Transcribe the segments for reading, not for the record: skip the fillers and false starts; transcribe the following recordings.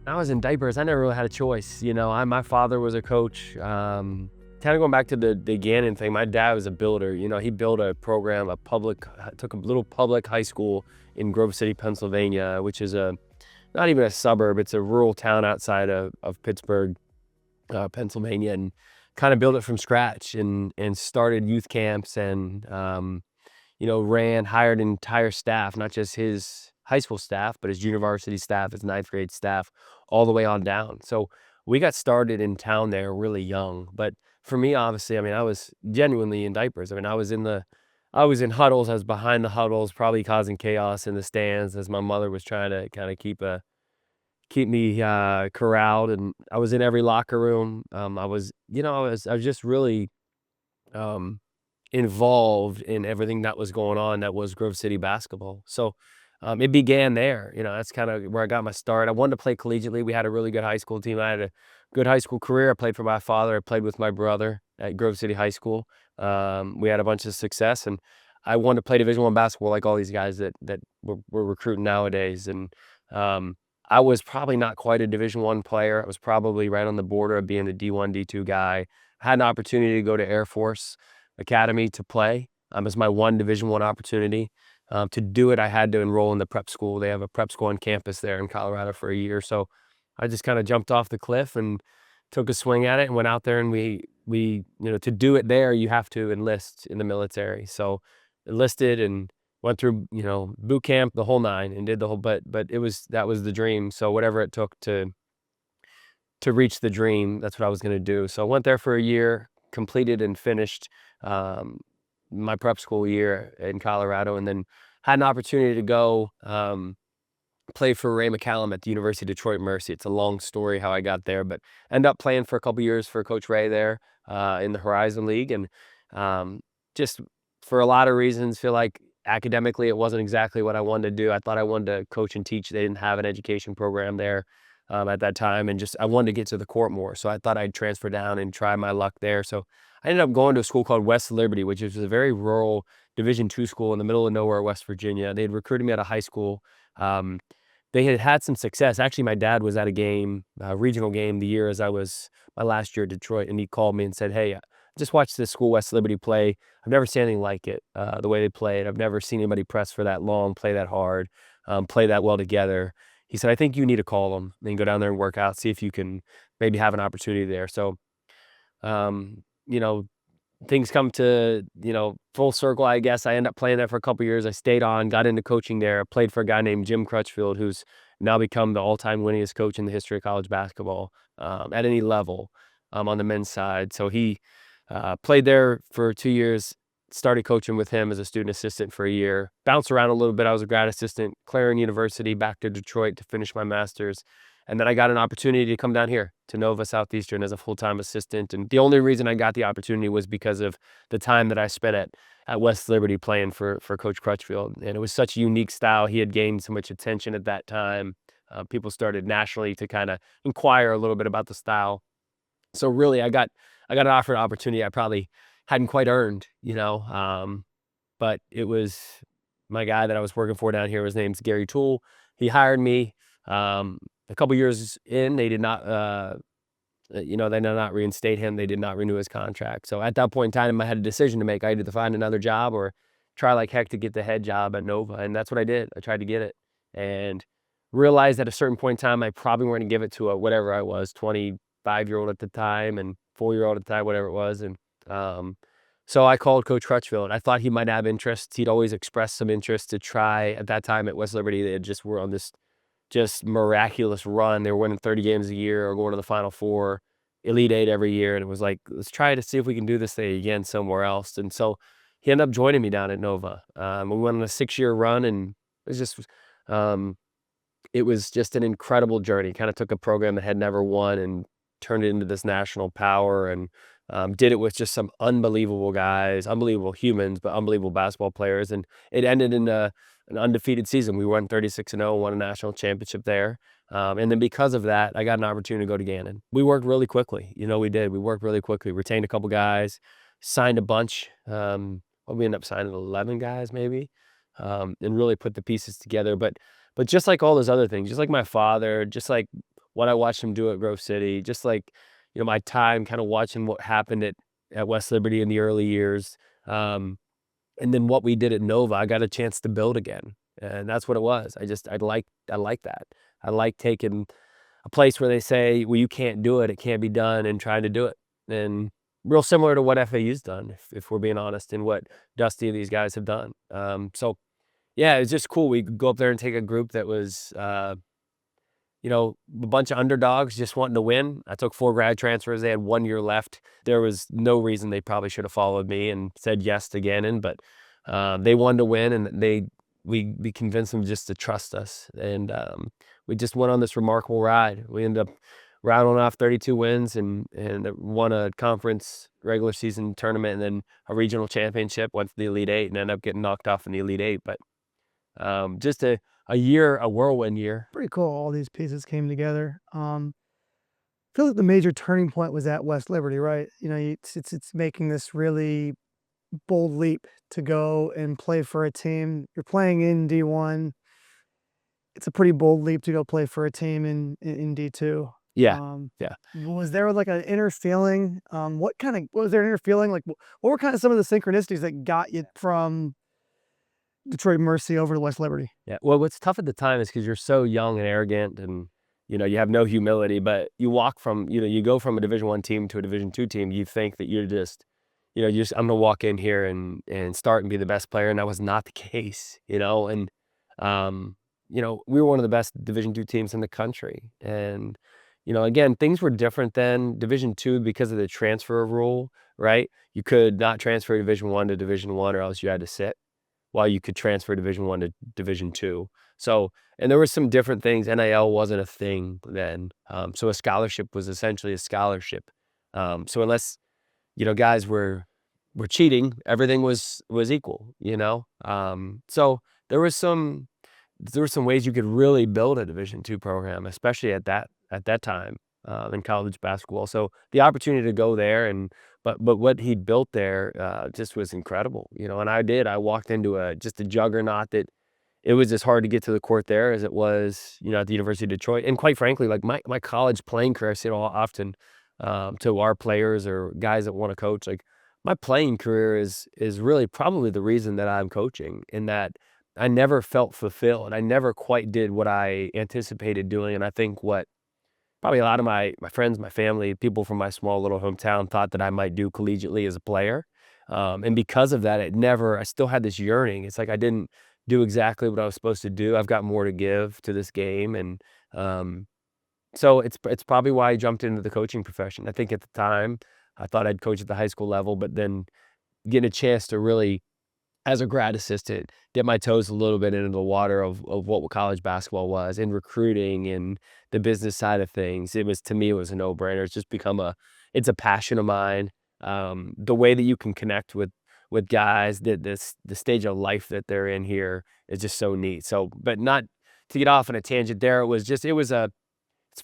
I was in diapers. I never really had a choice. My father was a coach. Kind of going back to the Gannon thing. My dad was a builder. He built a program, took a little public high school in Grove City, Pennsylvania, which is not even a suburb. It's a rural town outside of Pittsburgh, Pennsylvania, and kind of built it from scratch and started youth camps and hired an entire staff, not just his high school staff, but his university staff, his ninth grade staff, all the way on down. So we got started in town there really young. But for me, obviously, I was genuinely in diapers. I was in huddles. I was behind the huddles, probably causing chaos in the stands as my mother was trying to kind of keep me corralled. And I was in every locker room. I was just really um, involved in everything that was going on that was Grove City basketball. So it began there. That's kind of where I got my start. I wanted to play collegiately. We had a really good high school team. I had a good high school career. I played for my father. I played with my brother at Grove City High School. We had a bunch of success, and I wanted to play Division I basketball like all these guys that we're recruiting nowadays. And I was probably not quite a Division I player. I was probably right on the border of being a D1, D2 guy. I had an opportunity to go to Air Force Academy to play. As my one Division I opportunity. To do it, I had to enroll in the prep school. They have a prep school on campus there in Colorado for a year. So I just kind of jumped off the cliff and took a swing at it and went out there, and to do it there, you have to enlist in the military. So enlisted and went through, boot camp, the whole nine, and did the whole, but that was the dream. So whatever it took to reach the dream, that's what I was going to do. So I went there for a year, completed and finished my prep school year in Colorado, and then had an opportunity to go play for Ray McCallum at the University of Detroit Mercy. It's a long story how I got there, but ended up playing for a couple years for Coach Ray there in the Horizon League, and just for a lot of reasons, feel like academically it wasn't exactly what I wanted to do. I thought I wanted to coach and teach. They didn't have an education program there at that time, and just I wanted to get to the court more. So I thought I'd transfer down and try my luck there. So I ended up going to a school called West Liberty, which is a very rural Division II school in the middle of nowhere, West Virginia. They had recruited me out of high school. They had some success. Actually, my dad was at a game, a regional game, the year as I was my last year at Detroit, and he called me and said, "Hey, I just watched this school, West Liberty, play. I've never seen anything like it, the way they played. I've never seen anybody press for that long, play that hard, play that well together." He said, "I think you need to call them and go down there and work out, see if you can maybe have an opportunity there." So, um, you know, things come to, full circle, I guess. I ended up playing there for a couple years. I stayed on, got into coaching there. I played for a guy named Jim Crutchfield, who's now become the all-time winningest coach in the history of college basketball at any level on the men's side. So he played there for 2 years, started coaching with him as a student assistant for a year, bounced around a little bit. I was a grad assistant, Clarion University, back to Detroit to finish my master's. And then I got an opportunity to come down here to Nova Southeastern as a full-time assistant. And the only reason I got the opportunity was because of the time that I spent at West Liberty playing for Coach Crutchfield. And it was such a unique style. He had gained so much attention at that time. People started nationally to kind of inquire a little bit about the style. So really, I got an offered opportunity I probably hadn't quite earned, but it was my guy that I was working for down here. His name's Gary Toole. He hired me. A couple years in, they did not, they did not reinstate him. They did not renew his contract. So at that point in time, I had a decision to make. I had to find another job or try like heck to get the head job at Nova. And that's what I did. I tried to get it and realized at a certain point in time, I probably weren't going to give it to whatever I was, 25-year-old at the time and 4-year-old at the time, whatever it was. And so I called Coach Crutchfield. I thought he might have interest. He'd always expressed some interest to try. At that time at West Liberty, they just were on this just miraculous run. They were winning 30 games a year or going to the Final Four, Elite Eight every year. And it was like, let's try to see if we can do this thing again somewhere else. And so he ended up joining me down at Nova. We went on a 6-year run, and it was just, it was just an incredible journey. Kind of took a program that had never won and turned it into this national power, and did it with just some unbelievable guys, unbelievable humans, but unbelievable basketball players. And it ended in an undefeated season. We won 36-0, won a national championship there. And then because of that, I got an opportunity to go to Gannon. We worked really quickly. We did. We worked really quickly, retained a couple guys, signed a bunch. We ended up signing 11 guys maybe, and really put the pieces together. But just like all those other things, just like my father, just like what I watched him do at Grove City, just like, my time kind of watching what happened at West Liberty in the early years. And then what we did at Nova, I got a chance to build again. And that's what it was. I like that. I like taking a place where they say, well, you can't do it. It can't be done, and trying to do it. And real similar to what FAU's done, if we're being honest, and what Dusty and these guys have done. So yeah, it's just cool. We could go up there and take a group that was, a bunch of underdogs just wanting to win. I took 4 grad transfers. They had 1 year left. There was no reason they probably should have followed me and said yes to Gannon, but they wanted to win, and we convinced them just to trust us. And we just went on this remarkable ride. We ended up rattling off 32 wins and won a conference regular season tournament and then a regional championship, went to the Elite Eight, and ended up getting knocked off in the Elite Eight. But just a whirlwind year. Pretty cool. All these pieces came together. I feel like the major turning point was at West Liberty, right? It's making this really bold leap to go and play for a team. You're playing in D1. It's a pretty bold leap to go play for a team in D2. Yeah. Yeah. Was there like an inner feeling? Was there an inner feeling? Like, what were kind of some of the synchronicities that got you from Detroit Mercy over to West Liberty? Yeah. Well, what's tough at the time is because you're so young and arrogant, and you have no humility. But you walk from, you go from a Division I team to a Division II team. You think that you're just, I'm gonna walk in here and start and be the best player, and that was not the case. And we were one of the best Division II teams in the country, and again, things were different then. Division II, because of the transfer rule, right? You could not transfer Division I to Division I, or else you had to sit, while you could transfer Division I to Division II. So, and there were some different things. NIL wasn't a thing then. So a scholarship was essentially a scholarship. So unless, guys were cheating, everything was equal, So there were some ways you could really build a Division II program, especially at that time in college basketball. So the opportunity to go there but what he built there just was incredible, and I walked into just a juggernaut that it was as hard to get to the court there as it was, at the University of Detroit. And quite frankly, like my college playing career, I say it all often to our players or guys that want to coach, like my playing career is really probably the reason that I'm coaching, in that I never felt fulfilled. I never quite did what I anticipated doing. And I think what probably a lot of my friends, my family, people from my small little hometown thought that I might do collegiately as a player. And because of that, I still had this yearning. It's like I didn't do exactly what I was supposed to do. I've got more to give to this game. And so it's probably why I jumped into the coaching profession. I think at the time, I thought I'd coach at the high school level, but then getting a chance to really, as a grad assistant, dip my toes a little bit into the water of what college basketball was, and recruiting and the business side of things. To me, it was a no-brainer. It's just become it's a passion of mine. The way that you can connect with guys, the stage of life that they're in here is just so neat. So, but not to get off on a tangent there,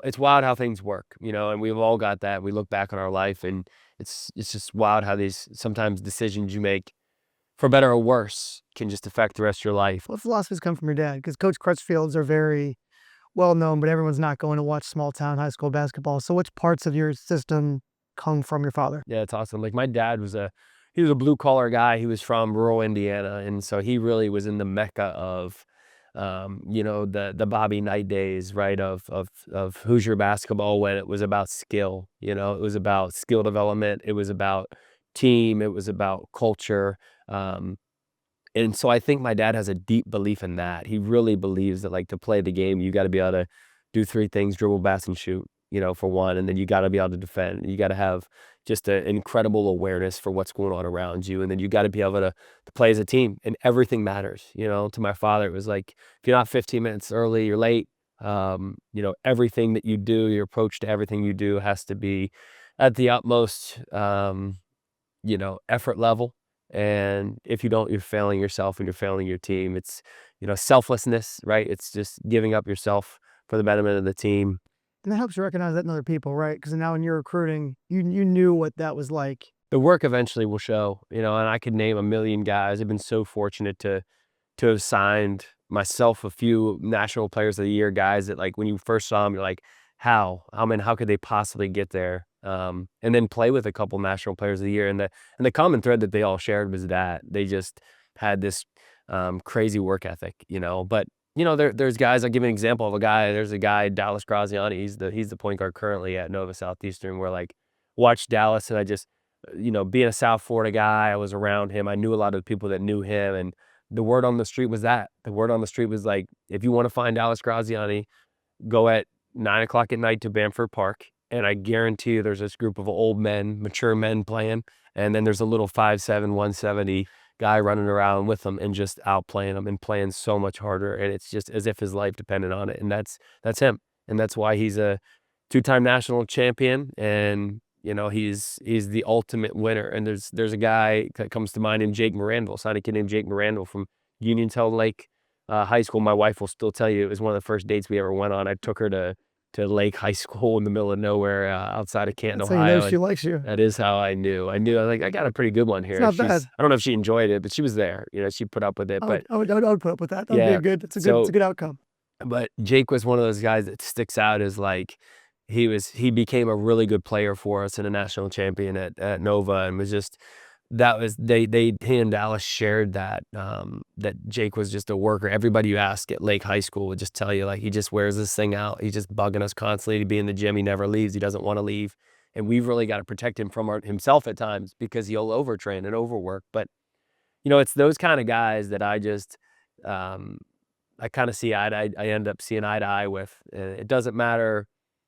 it's wild how things work, and we've all got that. We look back on our life, and it's just wild how these sometimes decisions you make, for better or worse, can just affect the rest of your life. What philosophies come from your dad? Because Coach Crutchfields are very well known, but everyone's not going to watch small town high school basketball. So which parts of your system come from your father? Yeah, it's awesome. Like my dad was a blue collar guy. He was from rural Indiana, and so he really was in the mecca of the Bobby Knight days, right, of Hoosier basketball, when it was about skill. It was about skill development. It was about team. It was about culture. And so I think my dad has a deep belief in that. He really believes that, like, to play the game, you got to be able to do 3 things: dribble, pass, and shoot, for one. And then you got to be able to defend. You got to have just an incredible awareness for what's going on around you. And then you got to be able to play as a team, and everything matters. To my father, it was like, if you're not 15 minutes early, you're late. Everything that you do, your approach to everything you do has to be at the utmost, effort level. And if you don't, you're failing yourself and you're failing your team. It's, selflessness, right? It's just giving up yourself for the betterment of the team. And that helps you recognize that in other people, right? Because now when you're recruiting, you knew what that was like. The work eventually will show, and I could name a million guys. I've been so fortunate to have signed myself a few National Players of the Year guys that, like, when you first saw them, you're like, how could they possibly get there? And then play with a couple national players of the year. And the common thread that they all shared was that they just had this crazy work ethic, But there's guys. I'll give you an example of a guy. There's a guy, Dallas Graziani. He's the point guard currently at Nova Southeastern. Where like watched Dallas, and I just being a South Florida guy, I was around him. I knew a lot of the people that knew him, and the word on the street was that. The word on the street was like, if you want to find Dallas Graziani, go at 9 o'clock at night to Bamford Park, and I guarantee you there's this group of old men, mature men playing, and then there's a little 5'7", 170 guy running around with them and just outplaying them and playing so much harder, and it's just as if his life depended on it, and that's him, and that's why he's a two-time national champion, and he's the ultimate winner. And there's a guy that comes to mind named Jake Morandall, signed a kid named Jake Morandall from Union Lake High School. My wife will still tell you it was one of the first dates we ever went on. I took her to Lake High School in the middle of nowhere outside of Canton, That's how you know Ohio. she likes you. That is how I knew. I was like, I got a pretty good one here. It's not bad. I don't know if she enjoyed it, but she was there. She put up with it. But I would put up with that. That would be yeah, a good. It's a so good outcome. but Jake was one of those guys that sticks out as like he became a really good player for us and a national champion at Nova, and was just he and Dallas shared that that Jake was just a worker. Everybody you ask at Lake High School would just tell you like he just wears this thing out. He's just bugging us constantly to be in the gym. He never leaves. He doesn't want to leave, and we've really got to protect him from himself at times because he'll overtrain and overwork. But it's those kind of guys that I just I kind of see I end up seeing eye to eye with. It doesn't matter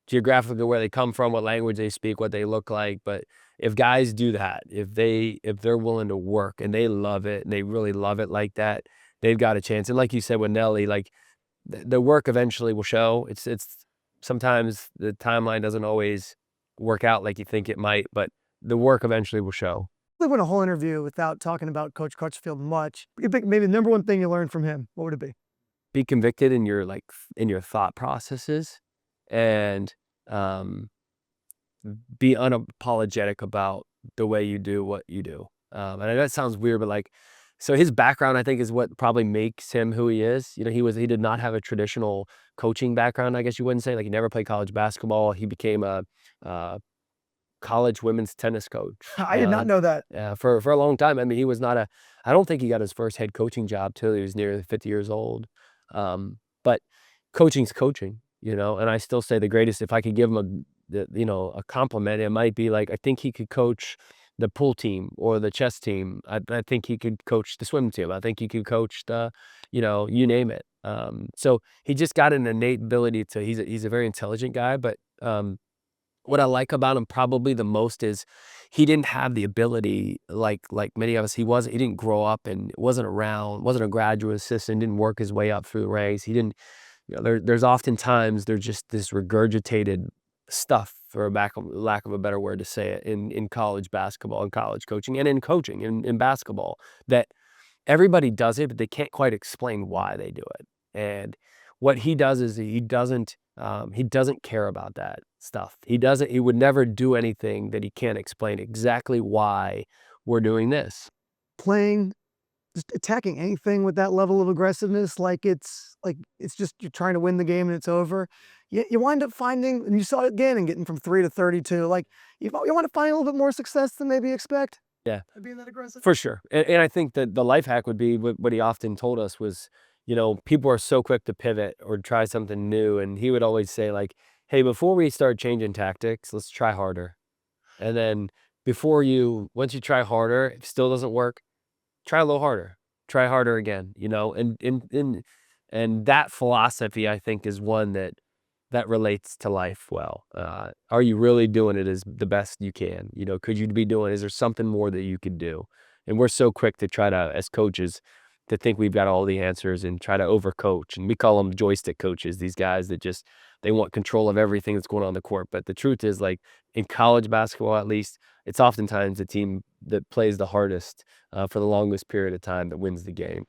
geographically where they come from, what language they speak, what they look like. But if guys do that, if they're willing to work and they love it and they really love it like that, they've got a chance. And like you said with Nelly, like the work eventually will show. It's sometimes the timeline doesn't always work out like you think it might, but the work eventually will show. We went a whole interview without talking about Coach Crutchfield much. You think maybe the number one thing you learned from him, what would it be? Be convicted in your thought processes, and be unapologetic about the way you do what you do. And I know that sounds weird, but so his background, I think, is what probably makes him who he is. He did not have a traditional coaching background, I guess you wouldn't say. Like, he never played college basketball. He became a college women's tennis coach. I did not know that. Yeah, for a long time. I mean, he was not I don't think he got his first head coaching job till he was nearly 50 years old. But coaching's coaching, and I still say the greatest, if I could give him a compliment, it might be like, I think he could coach the pool team or the chess team. I think he could coach the swim team. I think he could coach you name it. So he just got an innate ability he's a very intelligent guy, but what I like about him probably the most is he didn't have the ability like many of us. He didn't grow up and wasn't a graduate assistant, didn't work his way up through the ranks. He didn't, there's oftentimes there's just this regurgitated stuff, for lack of a better word to say it, in college basketball and college coaching and in coaching in basketball, that everybody does it, but they can't quite explain why they do it. And what he does is he doesn't care about that stuff. He would never do anything that he can't explain exactly why we're doing this. Playing, just attacking anything with that level of aggressiveness, like it's just you're trying to win the game and it's over. You wind up finding, and you saw it Gannon getting from 3 to 32. Like you wind up finding a little bit more success than maybe you expect. Yeah, Being that aggressive. For sure. And I think that the life hack would be what he often told us was, people are so quick to pivot or try something new. And he would always say like, hey, before we start changing tactics, let's try harder. And then once you try harder, if it still doesn't work, try a little harder, try harder again, and that philosophy, I think, is one that relates to life well. Are you really doing it as the best you can? Could you be doing, is there something more that you could do? And we're so quick to try to, as coaches, to think we've got all the answers and try to overcoach. And we call them joystick coaches, these guys that just, they want control of everything that's going on the court. But the truth is, like in college basketball, at least, it's oftentimes the team that plays the hardest for the longest period of time that wins the game.